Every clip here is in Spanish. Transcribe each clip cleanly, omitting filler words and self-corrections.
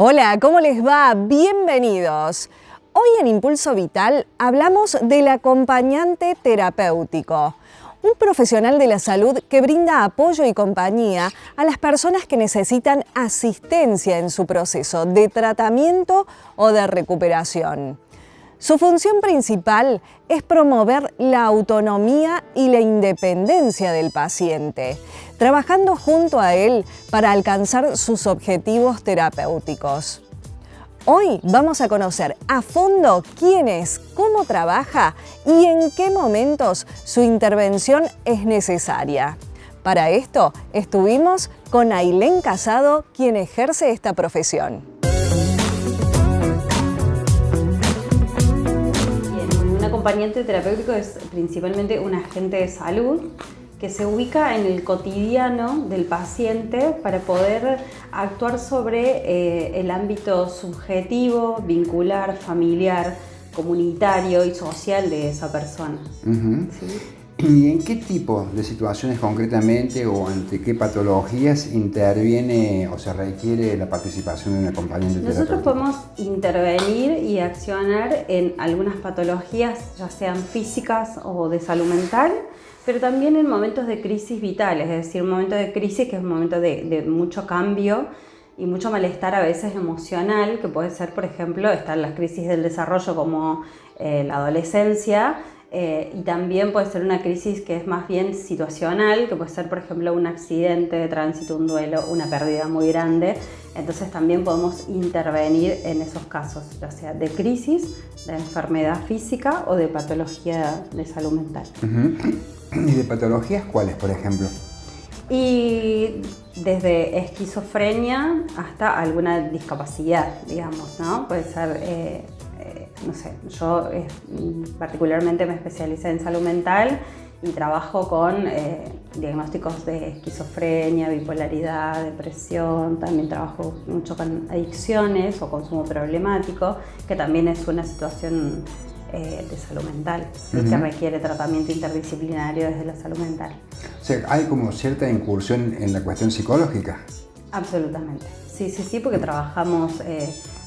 Hola, ¿cómo les va? Bienvenidos. Hoy en Impulso Vital hablamos del acompañante terapéutico, un profesional de la salud que brinda apoyo y compañía a las personas que necesitan asistencia en su proceso de tratamiento o de recuperación. Su función principal es promover la autonomía y la independencia del paciente, trabajando junto a él para alcanzar sus objetivos terapéuticos. Hoy vamos a conocer a fondo quién es, cómo trabaja y en qué momentos su intervención es necesaria. Para esto estuvimos con Ailén Casado, quien ejerce esta profesión. Un acompañante terapéutico es principalmente un agente de salud que se ubica en el cotidiano del paciente para poder actuar sobre el ámbito subjetivo, vincular, familiar, comunitario y social de esa persona. ¿Sí? ¿Y en qué tipo de situaciones concretamente o ante qué patologías interviene o se requiere la participación de un acompañante terapéutico? Nosotros podemos intervenir y accionar en algunas patologías, ya sean físicas o de salud mental, pero también en momentos de crisis vitales, es decir, un momento de crisis que es un momento de mucho cambio y mucho malestar a veces emocional, que puede ser, por ejemplo, están las crisis del desarrollo como la adolescencia, y también puede ser una crisis que es más bien situacional, que puede ser, por ejemplo, un accidente de tránsito, un duelo, una pérdida muy grande. Entonces también podemos intervenir en esos casos, ya sea de crisis, de enfermedad física o de patología de salud mental. ¿Y de patologías cuáles, por ejemplo? Y desde esquizofrenia hasta alguna discapacidad, digamos, ¿no? Puede ser, no sé, yo particularmente me especialicé en salud mental y trabajo con diagnósticos de esquizofrenia, bipolaridad, depresión. También trabajo mucho con adicciones o consumo problemático, que también es una situación de salud mental, ¿sí? Que requiere tratamiento interdisciplinario desde la salud mental. O sea, ¿hay como cierta incursión en la cuestión psicológica? Absolutamente, sí, porque trabajamos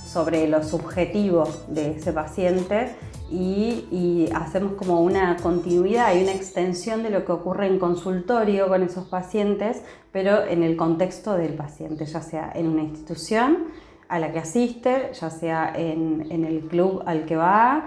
sobre lo subjetivo de ese paciente y hacemos como una continuidad y una extensión de lo que ocurre en consultorio con esos pacientes, pero en el contexto del paciente, ya sea en una institución a la que asiste, ya sea en el club al que va,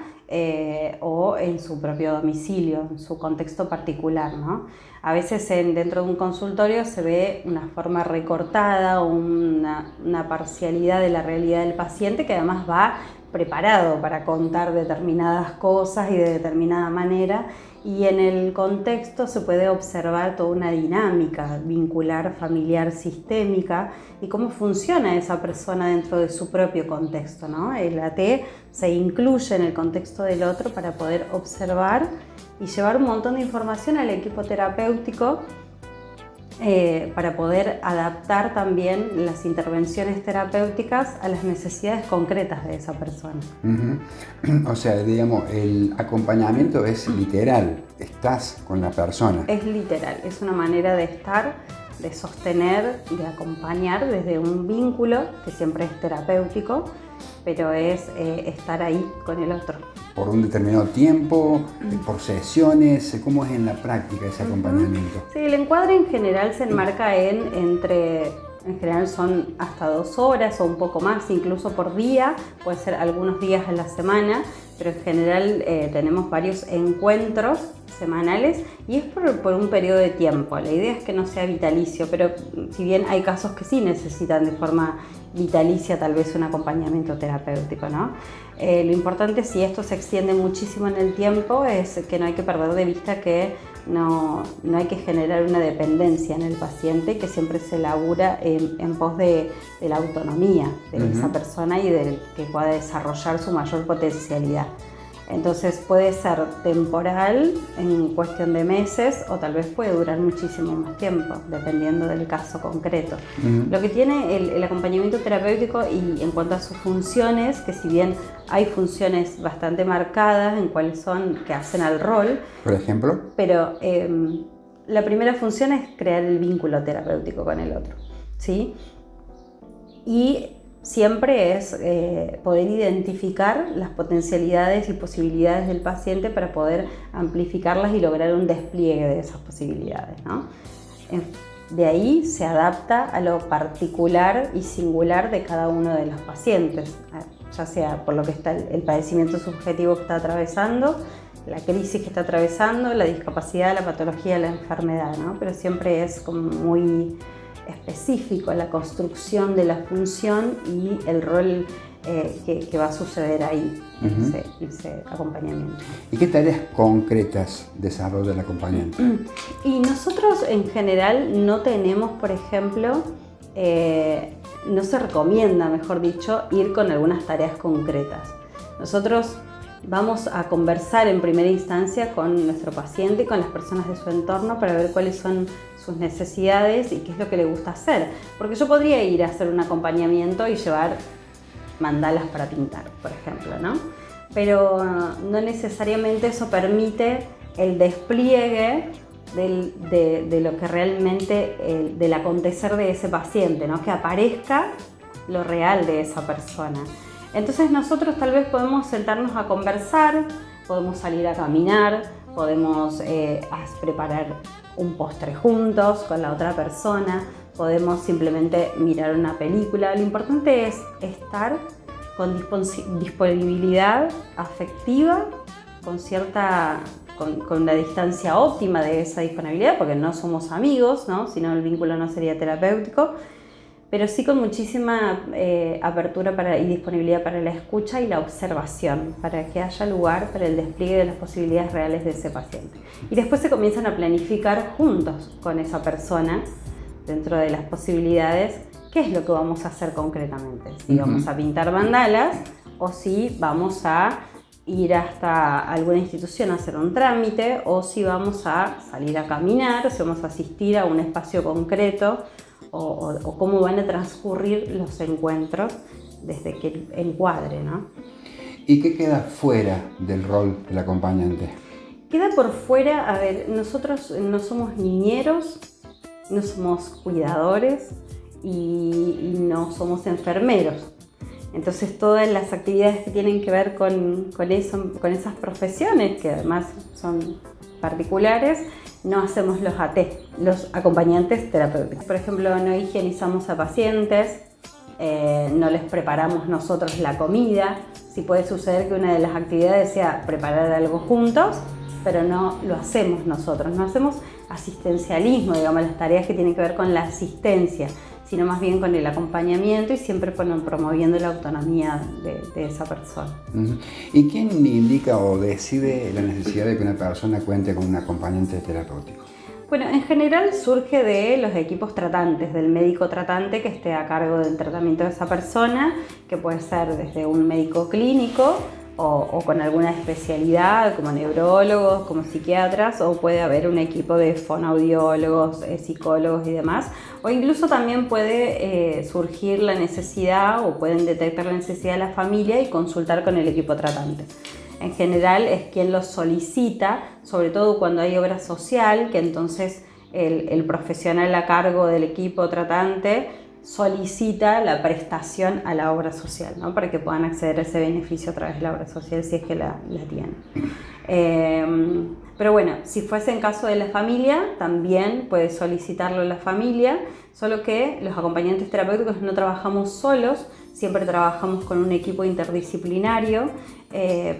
o en su propio domicilio, en su contexto particular, ¿no? A veces dentro de un consultorio se ve una forma recortada, una parcialidad de la realidad del paciente que además va preparado para contar determinadas cosas y de determinada manera, y en el contexto se puede observar toda una dinámica vincular, familiar, sistémica y cómo funciona esa persona dentro de su propio contexto, ¿no? El AT se incluye en el contexto del otro para poder observar y llevar un montón de información al equipo terapéutico para poder adaptar también las intervenciones terapéuticas a las necesidades concretas de esa persona. O sea, digamos, el acompañamiento es literal, estás con la persona. Es literal, es una manera de estar, de sostener, de acompañar desde un vínculo que siempre es terapéutico, pero es estar ahí con el otro. ¿Por un determinado tiempo? ¿Por sesiones? ¿Cómo es en la práctica ese acompañamiento? Sí, el encuadre en general se enmarca en general son hasta 2 horas o un poco más, incluso por día, puede ser algunos días a la semana, pero en general tenemos varios encuentros semanales y es por un periodo de tiempo. La idea es que no sea vitalicio, pero si bien hay casos que sí necesitan de forma vitalicia tal vez un acompañamiento terapéutico, ¿no? Lo importante, si esto se extiende muchísimo en el tiempo, es que no hay que perder de vista que no hay que generar una dependencia en el paciente, que siempre se labura en pos de la autonomía de esa persona y de que pueda desarrollar su mayor potencialidad. Entonces puede ser temporal, en cuestión de meses, o tal vez puede durar muchísimo más tiempo, dependiendo del caso concreto. Lo que tiene el acompañamiento terapéutico y en cuanto a sus funciones, que si bien hay funciones bastante marcadas en cuáles son, que hacen al rol. Por ejemplo. Pero la primera función es crear el vínculo terapéutico con el otro, ¿sí? Y siempre es poder identificar las potencialidades y posibilidades del paciente para poder amplificarlas y lograr un despliegue de esas posibilidades, ¿no? De ahí se adapta a lo particular y singular de cada uno de los pacientes, ya sea por lo que está el padecimiento subjetivo que está atravesando, la crisis que está atravesando, la discapacidad, la patología, la enfermedad, ¿no? Pero siempre es como muy específico la construcción de la función y el rol que va a suceder ahí en ese acompañamiento. ¿Y qué tareas concretas desarrolla el acompañante? Y nosotros en general no tenemos, por ejemplo, no se recomienda, mejor dicho, ir con algunas tareas concretas. Nosotros vamos a conversar en primera instancia con nuestro paciente y con las personas de su entorno para ver cuáles son sus necesidades y qué es lo que le gusta hacer. Porque yo podría ir a hacer un acompañamiento y llevar mandalas para pintar, por ejemplo, ¿no? Pero no necesariamente eso permite el despliegue de lo que realmente, del acontecer de ese paciente, ¿no? Que aparezca lo real de esa persona. Entonces nosotros tal vez podemos sentarnos a conversar, podemos salir a caminar, podemos preparar un postre juntos con la otra persona, podemos simplemente mirar una película. Lo importante es estar con disponibilidad afectiva, con la distancia óptima de esa disponibilidad, porque no somos amigos, ¿no? Si no el vínculo no sería terapéutico, pero sí con muchísima apertura y disponibilidad para la escucha y la observación, para que haya lugar para el despliegue de las posibilidades reales de ese paciente. Y después se comienzan a planificar juntos con esa persona, dentro de las posibilidades, qué es lo que vamos a hacer concretamente. Si vamos a pintar mandalas o si vamos a ir hasta alguna institución a hacer un trámite, o si vamos a salir a caminar, o si vamos a asistir a un espacio concreto, o cómo van a transcurrir los encuentros desde que encuadre, ¿no? ¿Y qué queda fuera del rol del acompañante? Queda por fuera, a ver, nosotros no somos niñeros, no somos cuidadores y no somos enfermeros. Entonces todas las actividades que tienen que ver con esas profesiones, que además son particulares, no hacemos los acompañantes terapéuticos. Por ejemplo, no higienizamos a pacientes, no les preparamos nosotros la comida. Sí puede suceder que una de las actividades sea preparar algo juntos, pero no lo hacemos nosotros. No hacemos asistencialismo, digamos, las tareas que tienen que ver con la asistencia, sino más bien con el acompañamiento y siempre promoviendo la autonomía de esa persona. ¿Y quién indica o decide la necesidad de que una persona cuente con un acompañante terapéutico? Bueno, en general surge de los equipos tratantes, del médico tratante que esté a cargo del tratamiento de esa persona, que puede ser desde un médico clínico o con alguna especialidad como neurólogos, como psiquiatras, o puede haber un equipo de fonoaudiólogos, psicólogos y demás, o incluso también puede surgir la necesidad o pueden detectar la necesidad de la familia y consultar con el equipo tratante. En general es quien lo solicita, sobre todo cuando hay obra social, que entonces el profesional a cargo del equipo tratante solicita la prestación a la obra social, ¿no? Para que puedan acceder a ese beneficio a través de la obra social si es que la tienen. Pero bueno, si fuese en caso de la familia, también puede solicitarlo la familia, solo que los acompañantes terapéuticos no trabajamos solos, siempre trabajamos con un equipo interdisciplinario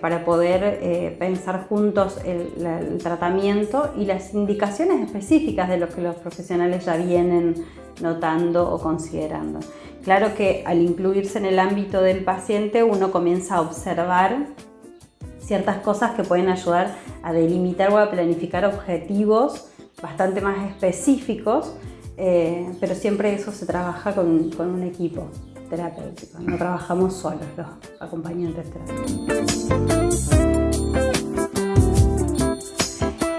para poder pensar juntos el tratamiento y las indicaciones específicas de lo que los profesionales ya vienen notando o considerando. Claro que al incluirse en el ámbito del paciente uno comienza a observar ciertas cosas que pueden ayudar a delimitar o a planificar objetivos bastante más específicos, pero siempre eso se trabaja con un equipo terapéutico, no trabajamos solos los acompañantes terapéuticos.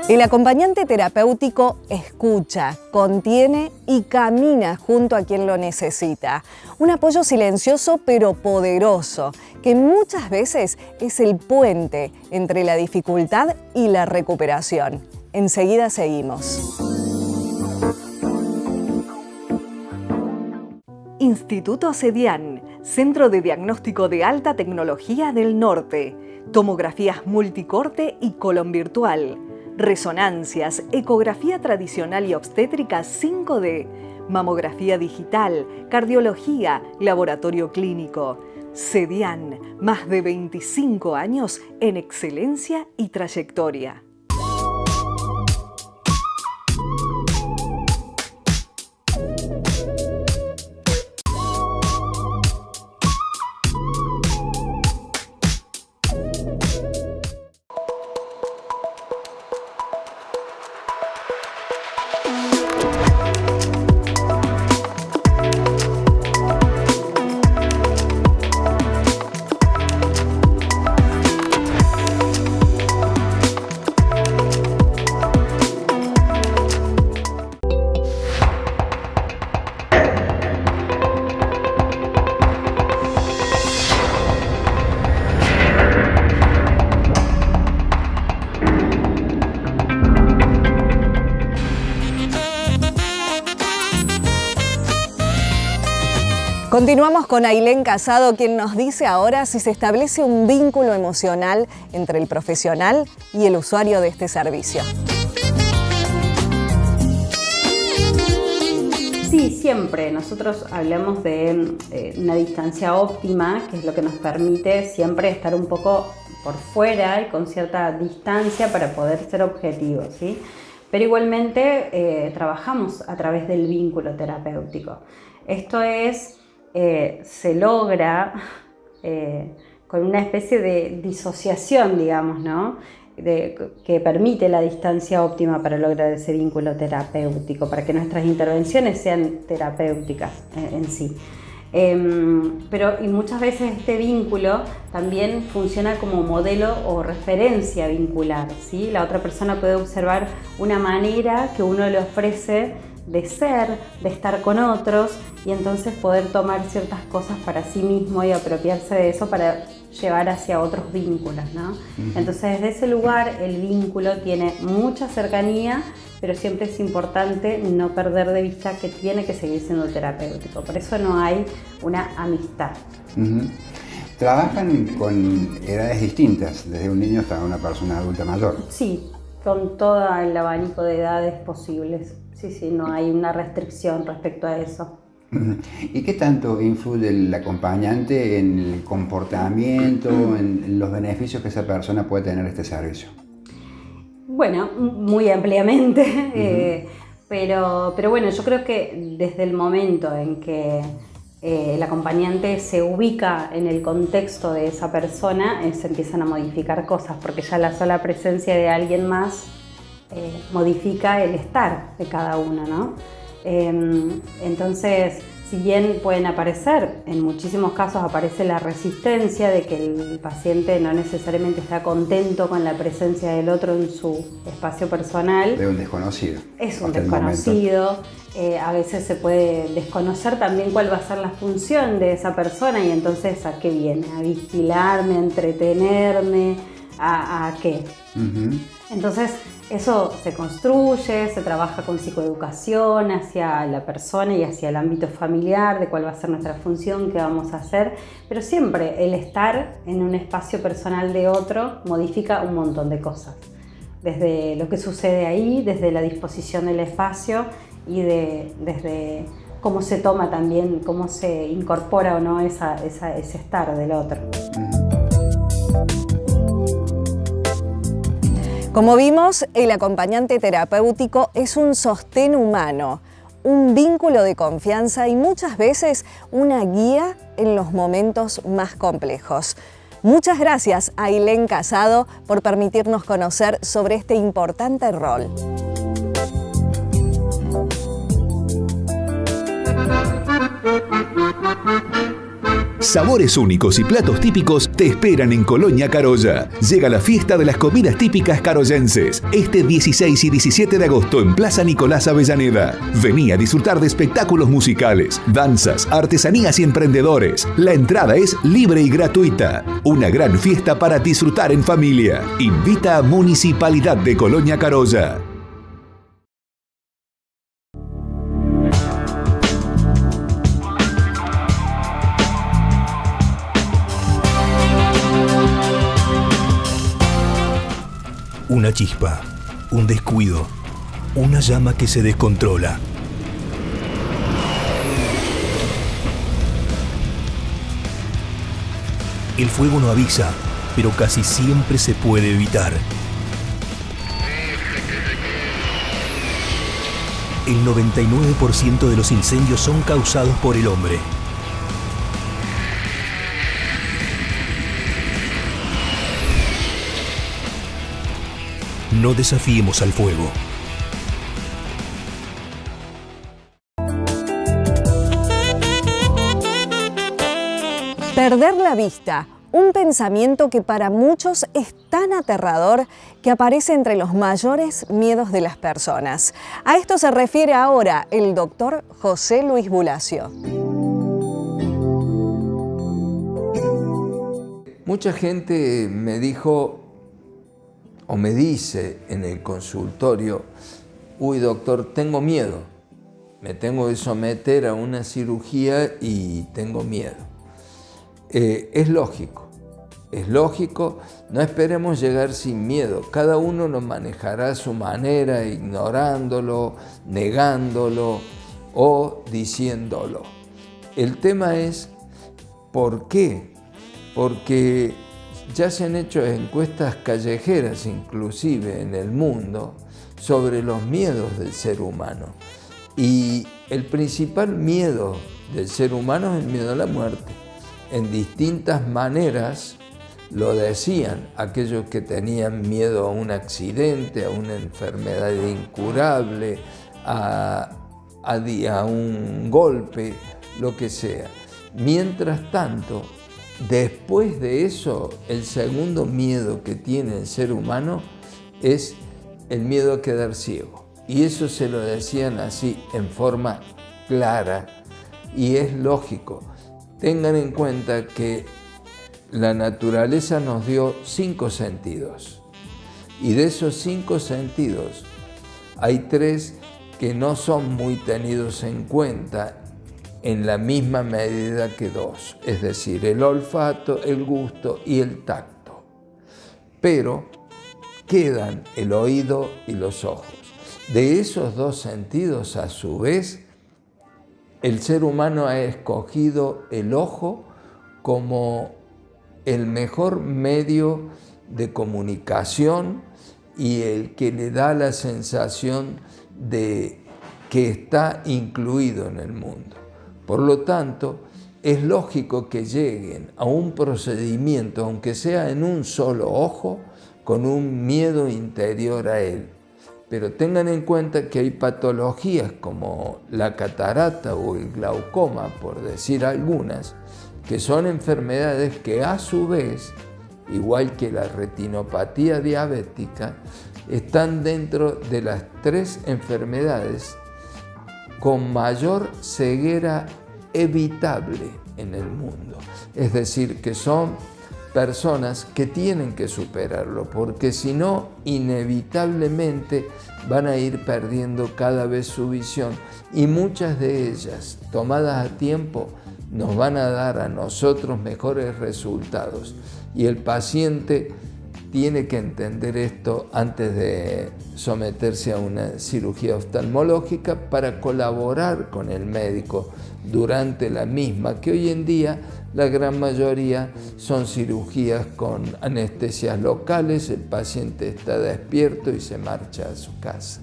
El acompañante terapéutico escucha, contiene y camina junto a quien lo necesita. Un apoyo silencioso pero poderoso, que muchas veces es el puente entre la dificultad y la recuperación. Enseguida seguimos. Instituto CEDIAN, Centro de Diagnóstico de Alta Tecnología del Norte, tomografías multicorte y colon virtual, resonancias, ecografía tradicional y obstétrica 5D, mamografía digital, cardiología, laboratorio clínico. CEDIAN, más de 25 años en excelencia y trayectoria. Continuamos con Ailén Casado, quien nos dice ahora si se establece un vínculo emocional entre el profesional y el usuario de este servicio. Sí, siempre. Nosotros hablamos de una distancia óptima, que es lo que nos permite siempre estar un poco por fuera y con cierta distancia para poder ser objetivos, ¿sí? Pero igualmente trabajamos a través del vínculo terapéutico. Esto es... se logra con una especie de disociación, digamos, ¿no? Que permite la distancia óptima para lograr ese vínculo terapéutico, para que nuestras intervenciones sean terapéuticas en sí. Y muchas veces este vínculo también funciona como modelo o referencia vincular, ¿sí? La otra persona puede observar una manera que uno le ofrece de ser, de estar con otros, y entonces poder tomar ciertas cosas para sí mismo y apropiarse de eso para llevar hacia otros vínculos, ¿no? Entonces desde ese lugar el vínculo tiene mucha cercanía, pero siempre es importante no perder de vista que tiene que seguir siendo terapéutico. Por eso no hay una amistad. ¿Trabajan con edades distintas, desde un niño hasta una persona adulta mayor? Sí, con todo el abanico de edades posibles. Sí, no hay una restricción respecto a eso. ¿Y qué tanto influye el acompañante en el comportamiento, en los beneficios que esa persona puede tener este servicio? Bueno, muy ampliamente, pero bueno, yo creo que desde el momento en que el acompañante se ubica en el contexto de esa persona, se empiezan a modificar cosas, porque ya la sola presencia de alguien más modifica el estar de cada uno, ¿no? Entonces, si bien pueden aparecer, en muchísimos casos aparece la resistencia de que el paciente no necesariamente está contento con la presencia del otro en su espacio personal. De un desconocido. Es un desconocido. A veces se puede desconocer también cuál va a ser la función de esa persona, y entonces ¿a qué viene? ¿A vigilarme, a entretenerme? ¿A qué? Entonces eso se construye, se trabaja con psicoeducación hacia la persona y hacia el ámbito familiar, de cuál va a ser nuestra función, qué vamos a hacer, pero siempre el estar en un espacio personal de otro modifica un montón de cosas, desde lo que sucede ahí, desde la disposición del espacio y desde cómo se toma también, cómo se incorpora o no ese estar del otro. Como vimos, el acompañante terapéutico es un sostén humano, un vínculo de confianza y muchas veces una guía en los momentos más complejos. Muchas gracias a Ailén Casado por permitirnos conocer sobre este importante rol. Sabores únicos y platos típicos te esperan en Colonia Carolla. Llega la fiesta de las comidas típicas carollenses, este 16 y 17 de agosto en Plaza Nicolás Avellaneda. Vení a disfrutar de espectáculos musicales, danzas, artesanías y emprendedores. La entrada es libre y gratuita. Una gran fiesta para disfrutar en familia. Invita a Municipalidad de Colonia Carolla. Una chispa, un descuido, una llama que se descontrola. El fuego no avisa, pero casi siempre se puede evitar. El 99% de los incendios son causados por el hombre. No desafiemos al fuego. Perder la vista, un pensamiento que para muchos es tan aterrador que aparece entre los mayores miedos de las personas. A esto se refiere ahora el doctor José Luis Bulacio. Mucha gente me dijo o me dice en el consultorio: uy, doctor, tengo miedo, me tengo que someter a una cirugía y tengo miedo. Es lógico, no esperemos llegar sin miedo, cada uno lo manejará a su manera, ignorándolo, negándolo o diciéndolo. El tema es ¿por qué? Porque ya se han hecho encuestas callejeras, inclusive en el mundo, sobre los miedos del ser humano. Y el principal miedo del ser humano es el miedo a la muerte. En distintas maneras lo decían aquellos que tenían miedo a un accidente, a una enfermedad incurable, a un golpe, lo que sea. Mientras tanto, después de eso, el segundo miedo que tiene el ser humano es el miedo a quedar ciego. Y eso se lo decían así en forma clara, y es lógico. Tengan en cuenta que la naturaleza nos dio 5 sentidos, y de esos 5 sentidos hay 3 que no son muy tenidos en cuenta en la misma medida que 2, es decir, el olfato, el gusto y el tacto. Pero quedan el oído y los ojos. De esos 2 sentidos, a su vez, el ser humano ha escogido el ojo como el mejor medio de comunicación y el que le da la sensación de que está incluido en el mundo. Por lo tanto, es lógico que lleguen a un procedimiento, aunque sea en un solo ojo, con un miedo interior a él. Pero tengan en cuenta que hay patologías como la catarata o el glaucoma, por decir algunas, que son enfermedades que a su vez, igual que la retinopatía diabética, están dentro de las 3 enfermedades con mayor ceguera evitable en el mundo. Es decir, que son personas que tienen que superarlo, porque si no, inevitablemente van a ir perdiendo cada vez su visión, y muchas de ellas, tomadas a tiempo, nos van a dar a nosotros mejores resultados. Y el paciente tiene que entender esto antes de someterse a una cirugía oftalmológica, para colaborar con el médico durante la misma, que hoy en día la gran mayoría son cirugías con anestesias locales, el paciente está despierto y se marcha a su casa.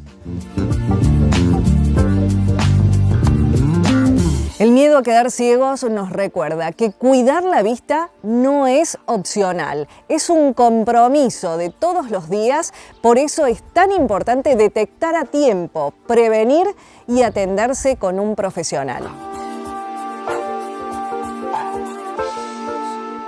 El miedo a quedar ciegos nos recuerda que cuidar la vista no es opcional, es un compromiso de todos los días. Por eso es tan importante detectar a tiempo, prevenir y atenderse con un profesional.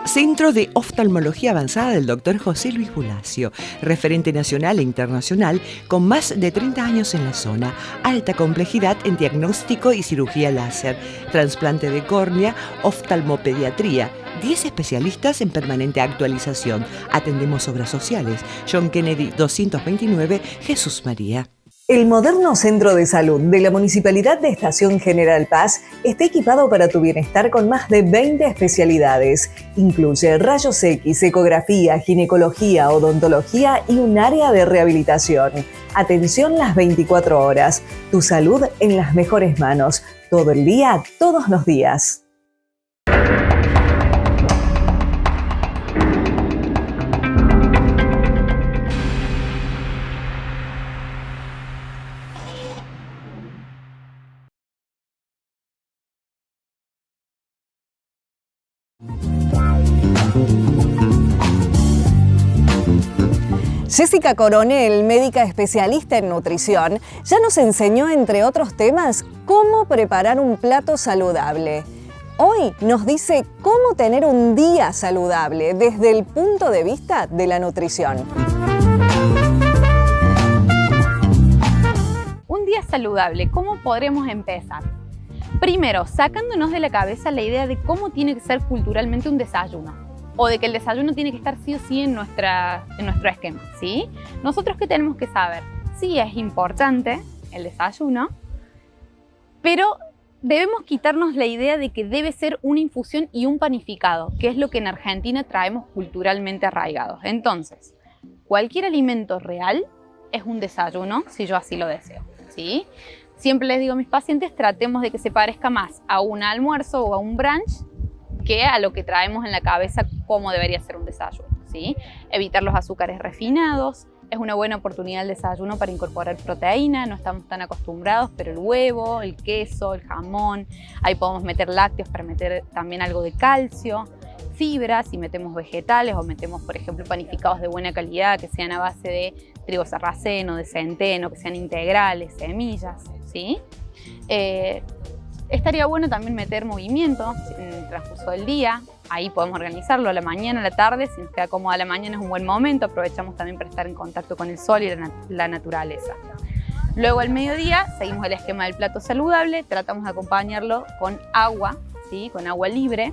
Centro de Oftalmología Avanzada del Dr. José Luis Bulacio, referente nacional e internacional con más de 30 años en la zona, alta complejidad en diagnóstico y cirugía láser, trasplante de córnea, oftalmopediatría, 10 especialistas en permanente actualización. Atendemos obras sociales. John Kennedy 229, Jesús María. El moderno centro de salud de la Municipalidad de Estación General Paz está equipado para tu bienestar con más de 20 especialidades. Incluye rayos X, ecografía, ginecología, odontología y un área de rehabilitación. Atención las 24 horas. Tu salud en las mejores manos. Todo el día, todos los días. Jessica Coronel, médica especialista en nutrición, ya nos enseñó, entre otros temas, cómo preparar un plato saludable. Hoy nos dice cómo tener un día saludable desde el punto de vista de la nutrición. Un día saludable, ¿cómo podremos empezar? Primero, sacándonos de la cabeza la idea de cómo tiene que ser culturalmente un desayuno, o de que el desayuno tiene que estar sí o sí en nuestro esquema, ¿sí? Nosotros, ¿qué tenemos que saber? Sí, es importante el desayuno, pero debemos quitarnos la idea de que debe ser una infusión y un panificado, que es lo que en Argentina traemos culturalmente arraigados. Entonces, cualquier alimento real es un desayuno, si yo así lo deseo, ¿sí? Siempre les digo a mis pacientes, tratemos de que se parezca más a un almuerzo o a un brunch que a lo que traemos en la cabeza como debería ser un desayuno, ¿sí? Evitar los azúcares refinados, es una buena oportunidad el desayuno para incorporar proteína, no estamos tan acostumbrados, pero el huevo, el queso, el jamón, ahí podemos meter lácteos para meter también algo de calcio, fibras, si metemos vegetales o metemos, por ejemplo, panificados de buena calidad que sean a base de trigo sarraceno, de centeno, que sean integrales, semillas, ¿sí? Estaría bueno también meter movimiento en el transcurso del día. Ahí podemos organizarlo a la mañana, a la tarde. Si nos queda cómoda la mañana es un buen momento. Aprovechamos también para estar en contacto con el sol y la naturaleza. Luego al mediodía seguimos el esquema del plato saludable. Tratamos de acompañarlo con agua, ¿sí? Con agua libre,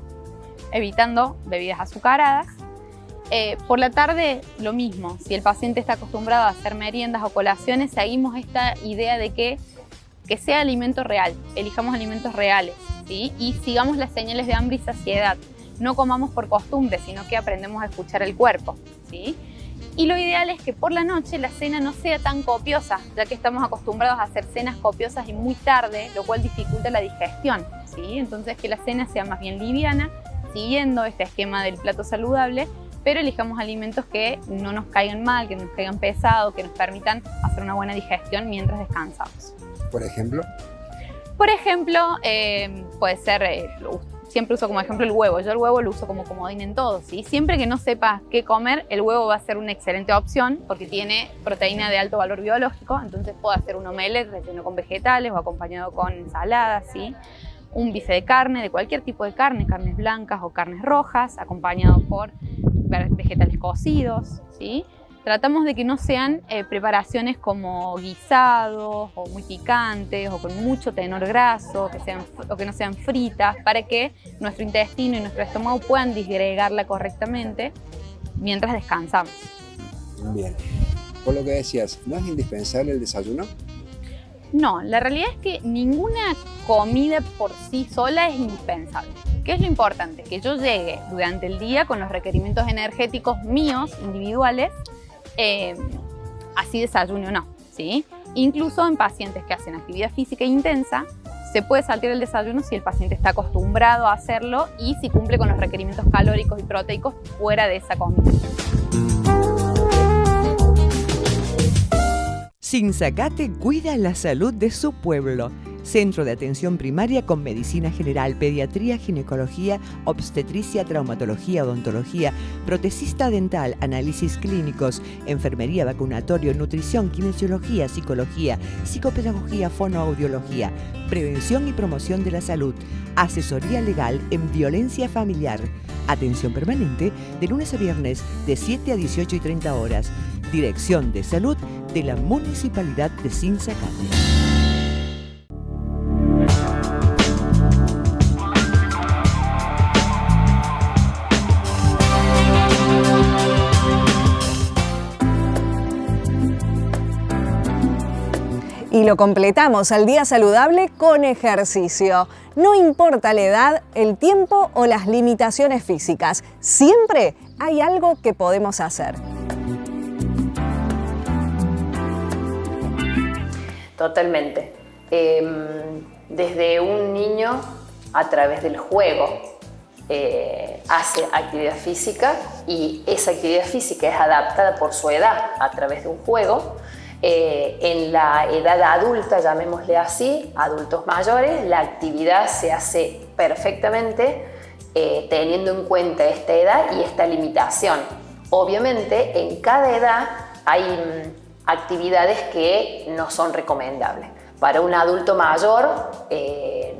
evitando bebidas azucaradas. Por la tarde lo mismo. Si el paciente está acostumbrado a hacer meriendas o colaciones, seguimos esta idea de que sea alimento real, elijamos alimentos reales, ¿sí? Y sigamos las señales de hambre y saciedad. No comamos por costumbre, sino que aprendemos a escuchar el cuerpo, ¿sí? Y lo ideal es que por la noche la cena no sea tan copiosa, ya que estamos acostumbrados a hacer cenas copiosas y muy tarde, lo cual dificulta la digestión, ¿sí? Entonces que la cena sea más bien liviana, siguiendo este esquema del plato saludable, pero elijamos alimentos que no nos caigan mal, que no nos caigan pesados, que nos permitan hacer una buena digestión mientras descansamos. Por ejemplo. Por ejemplo, puede ser, siempre uso como ejemplo el huevo. Yo el huevo lo uso como comodín en todo, ¿sí? Siempre que no sepas qué comer, el huevo va a ser una excelente opción porque tiene proteína de alto valor biológico, entonces puedo hacer un omelette relleno con vegetales o acompañado con ensalada, ¿sí? Un bife de carne, de cualquier tipo de carne, carnes blancas o carnes rojas, acompañado por vegetales cocidos, ¿sí? Tratamos de que no sean preparaciones como guisados o muy picantes o con mucho tenor graso, o que no sean fritas, para que nuestro intestino y nuestro estómago puedan disgregarla correctamente mientras descansamos. Bien. Por lo que decías, ¿no es indispensable el desayuno? No, la realidad es que ninguna comida por sí sola es indispensable. ¿Qué es lo importante? Que yo llegue durante el día con los requerimientos energéticos míos, individuales, así desayuno o no, ¿sí? Incluso en pacientes que hacen actividad física intensa, se puede saltear el desayuno si el paciente está acostumbrado a hacerlo y si cumple con los requerimientos calóricos y proteicos fuera de esa comida. Sinzacate cuida la salud de su pueblo. Centro de atención primaria con medicina general, pediatría, ginecología, obstetricia, traumatología, odontología, protesista dental, análisis clínicos, enfermería, vacunatorio, nutrición, kinesiología, psicología, psicopedagogía, fonoaudiología, prevención y promoción de la salud, asesoría legal en violencia familiar, atención permanente de lunes a viernes de 7 a 18:30 horas. Dirección de Salud de la Municipalidad de Sinzacate. lo completamos al día saludable con ejercicio. No importa la edad, el tiempo o las limitaciones físicas, siempre hay algo que podemos hacer. Totalmente. Desde un niño, a través del juego, hace actividad física, y esa actividad física es adaptada por su edad a través de un juego. En la edad adulta, llamémosle así, adultos mayores, la actividad se hace perfectamente teniendo en cuenta esta edad y esta limitación. Obviamente, en cada edad hay actividades que no son recomendables. Para un adulto mayor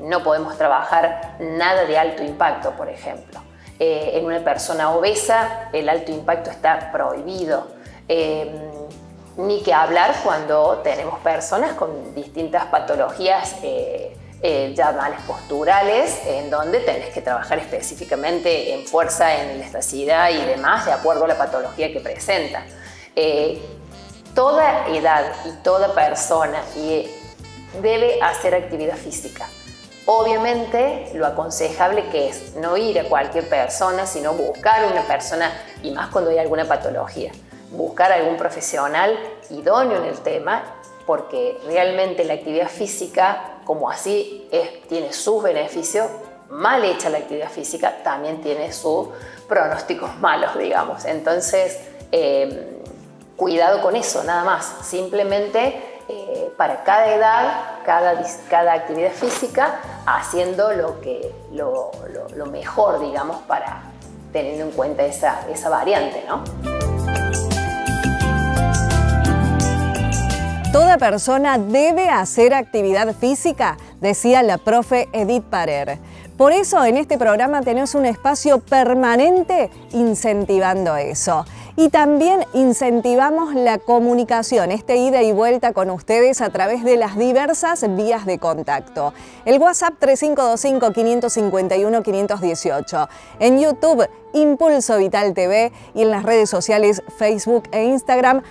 no podemos trabajar nada de alto impacto, por ejemplo. En una persona obesa el alto impacto está prohibido. Ni que hablar cuando tenemos personas con distintas patologías llamadas posturales, en donde tenés que trabajar específicamente en fuerza, en elasticidad y demás, de acuerdo a la patología que presenta. Toda edad y toda persona debe hacer actividad física. Obviamente, lo aconsejable que es no ir a cualquier persona, sino buscar una persona, y más cuando hay alguna patología, buscar algún profesional idóneo en el tema, porque realmente la actividad física, como así tiene sus beneficios, mal hecha la actividad física también tiene sus pronósticos malos, digamos. Entonces, cuidado con eso, nada más. Simplemente para cada edad, cada actividad física, haciendo lo mejor, digamos, para teniendo en cuenta esa variante, ¿no? Toda persona debe hacer actividad física, decía la profe Edith Parer. Por eso en este programa tenemos un espacio permanente incentivando eso. Y también incentivamos la comunicación, ida y vuelta con ustedes a través de las diversas vías de contacto. El WhatsApp 3525-551-518. En YouTube, Impulso Vital TV, y en las redes sociales Facebook e Instagram,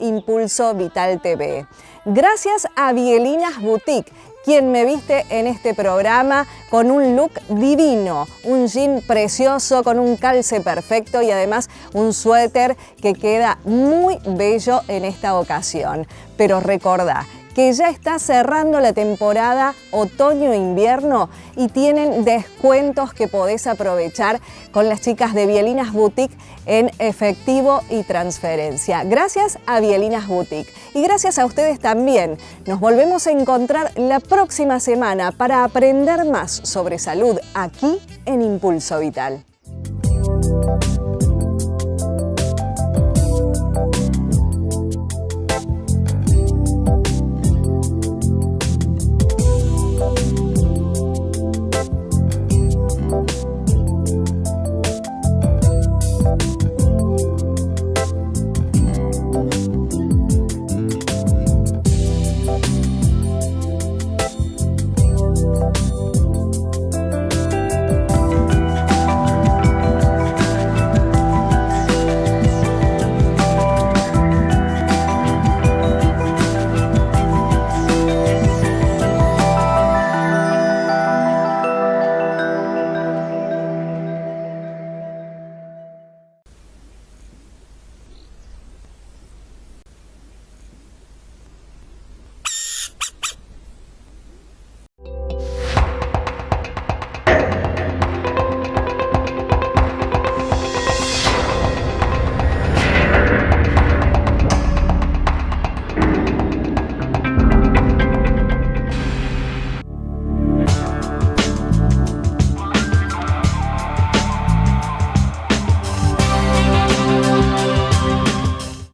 @Impulso Vital TV. Gracias a Bielinas Boutique, quien me viste en este programa con un look divino, un jean precioso con un calce perfecto y además un suéter que queda muy bello en esta ocasión. Pero recordá que ya está cerrando la temporada otoño-invierno y tienen descuentos que podés aprovechar con las chicas de Bielinas Boutique en efectivo y transferencia. Gracias a Bielinas Boutique y gracias a ustedes también. Nos volvemos a encontrar la próxima semana para aprender más sobre salud aquí en Impulso Vital.